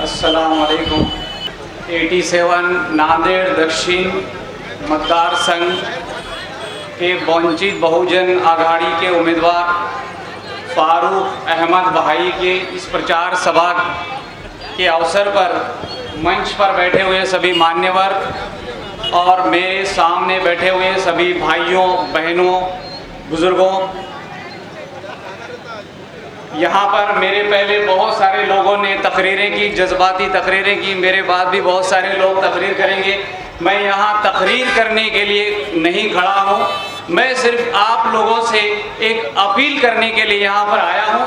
अस्सलाम वालेकुम। 87 नांदेड़ दक्षिण मतदार संघ के वंचित बहुजन आघाड़ी के उम्मीदवार फारूक अहमद भाई के इस प्रचार सभा के अवसर पर मंच पर बैठे हुए सभी मान्यवर और मेरे सामने बैठे हुए सभी भाइयों बहनों बुजुर्गों, यहाँ पर मेरे पहले बहुत सारे लोगों ने तकरीरें की, जज्बाती तकरीरें की, मेरे बाद भी बहुत सारे लोग तकरीर करेंगे। मैं यहाँ तकरीर करने के लिए नहीं खड़ा हूँ, मैं सिर्फ आप लोगों से एक अपील करने के लिए यहाँ पर आया हूँ।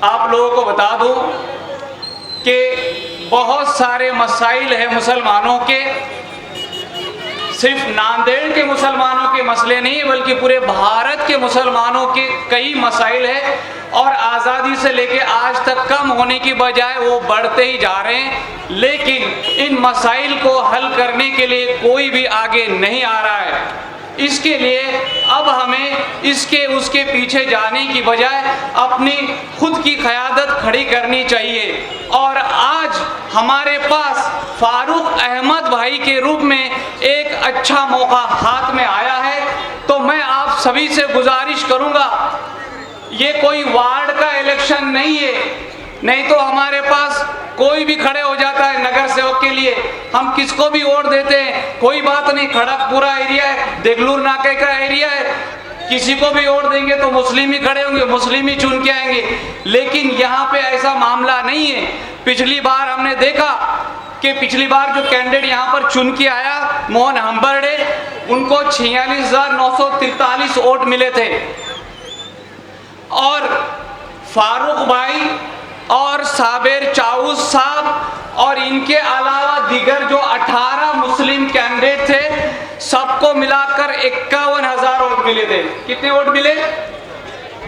आप लोगों को बता दूँ कि बहुत सारे मसाइल हैं मुसलमानों के, सिर्फ नांदेड़ के मुसलमानों के मसले नहीं बल्कि पूरे भारत के मुसलमानों के कई मसाइल हैं और आज़ादी से लेके आज तक कम होने की बजाय वो बढ़ते ही जा रहे हैं। लेकिन इन मसाइल को हल करने के लिए कोई भी आगे नहीं आ रहा है। इसके लिए अब हमें इसके उसके पीछे जाने की बजाय अपनी खुद की क़यादत खड़ी करनी चाहिए। और आज हमारे पास फारूक अहमद भाई के रूप में एक अच्छा मौका हाथ में आया है, तो मैं आप सभी से गुजारिश करूंगा, ये कोई वार्ड का इलेक्शन नहीं है, नहीं तो हमारे पास कोई भी खड़े हो जाता है नगर सेवक के लिए, हम किसको भी वोट देते हैं, कोई बात नहीं, खड़गपुरा एरिया है, देगलूर नाके का एरिया है, किसी को भी वोट देंगे तो मुस्लिम ही खड़े होंगे, मुस्लिम ही चुन के आएंगे। लेकिन यहाँ पे ऐसा मामला नहीं है। पिछली बार हमने देखा कि पिछली बार जो कैंडिडेट यहाँ पर चुन के आया मोहन हम्बर्डे, उनको 46,943 वोट मिले थे और फारूक भाई और साबिर चाऊस साहब और इनके अलावा दीगर जो 18 मुस्लिम कैंडिडेट थे, सबको मिलाकर 51,000 वोट मिले थे। कितने वोट मिले?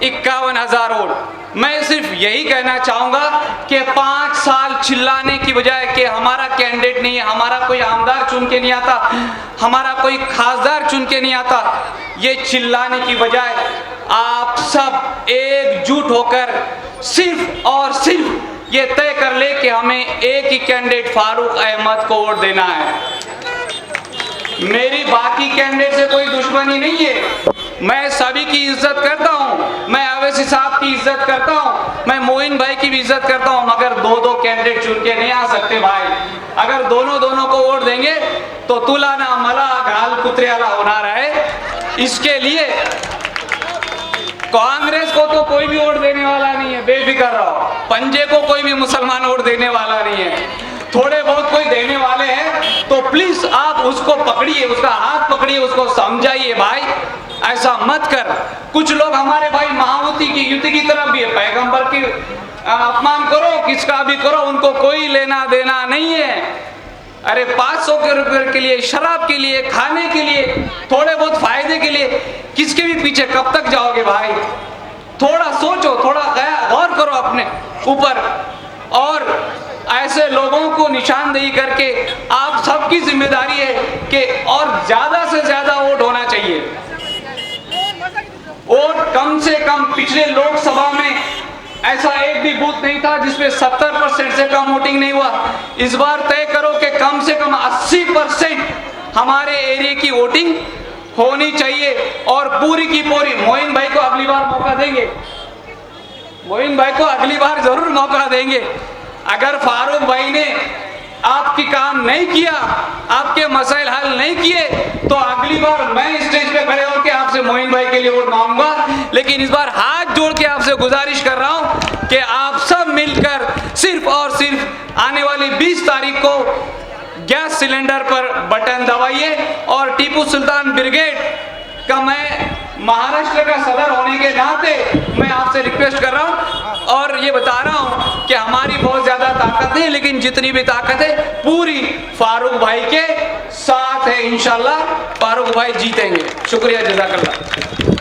51,000 वोट। मैं सिर्फ यही कहना चाहूँगा कि 5 साल चिल्लाने की बजाय कि हमारा कैंडिडेट नहीं है, हमारा कोई आमदार चुन के नहीं आता, हमारा कोई खासदार चुन के नहीं आता, ये चिल्लाने की बजाय आप सब एकजुट होकर सिर्फ और सिर्फ ये तय कर ले कि हमें एक ही कैंडिडेट फारूक अहमद को वोट देना है। मेरी बाकी कैंडिडेट से कोई दुश्मनी नहीं है, मैं सभी की इज्जत करता हूँ, मैं अवैसी साहब की इज्जत करता हूँ, मैं मोइन भाई की भी इज्जत करता हूँ, मगर दो कैंडिडेट चुन के नहीं आ सकते भाई। अगर दोनों को वोट देंगे तो तुला ना मला घाल कुतरेला होना रहे। इसके लिए कांग्रेस को तो कोई भी वोट देने वाला नहीं है, बेफिक्र रहो। पंजे को कोई भी मुसलमान वोट देने वाला नहीं है, थोड़े बहुत कोई देने वाले हैं, तो प्लीज आप उसको पकड़िए, उसका हाथ पकड़िए, उसको समझाइए भाई ऐसा मत कर। कुछ लोग हमारे भाई महावती की युति की तरफ भी है, पैगंबर की अपमान करो, किसका भी करो, उनको कोई लेना देना नहीं है। अरे 500 के रुपये के लिए, शराब के लिए, खाने के लिए, थोड़े बहुत फायदे के लिए किसके भी पीछे कब तक जाओगे भाई? थोड़ा सोचो, थोड़ा गौर करो अपने ऊपर और ऐसे लोगों को निशानदेही करके आप सबकी जिम्मेदारी है कि और ज्यादा से ज्यादा वोट होना चाहिए। वोट कम से कम, पिछले लोकसभा में ऐसा एक भी बूथ नहीं था जिसमें 70% से कम वोटिंग नहीं हुआ। इस बार तय करो कि कम से कम 80% हमारे एरिया की वोटिंग होनी चाहिए और पूरी की पूरी। मोइन भाई को अगली बार मौका देंगे, मोइन भाई को अगली बार जरूर मौका देंगे। अगर फारूक भाई ने आपकी काम नहीं किया, आपके मसाइल हल नहीं किए, तो अगली बार मैं स्टेज पे खड़े होकर आपसे मोइन भाई के लिए वोट मांगूंगा। लेकिन इस बार हाथ जोड़ के आपसे गुजारिश कर रहा हूं कि आप सब मिलकर सिर्फ और सिर्फ आने वाली 20 तारीख को गैस सिलेंडर पर बटन दबाइए। और टीपू सुल्तान ब्रिगेड का मैं महाराष्ट्र का सदर होने के नाते मैं आपसे रिक्वेस्ट कर रहा हूं और ये बता रहा हूं कि हमारी बहुत ज्यादा ताकत है, लेकिन जितनी भी ताकत है पूरी फारूक भाई के साथ है। इंशाल्लाह फारूक भाई जीतेंगे। शुक्रिया, जज़ाकल्लाह।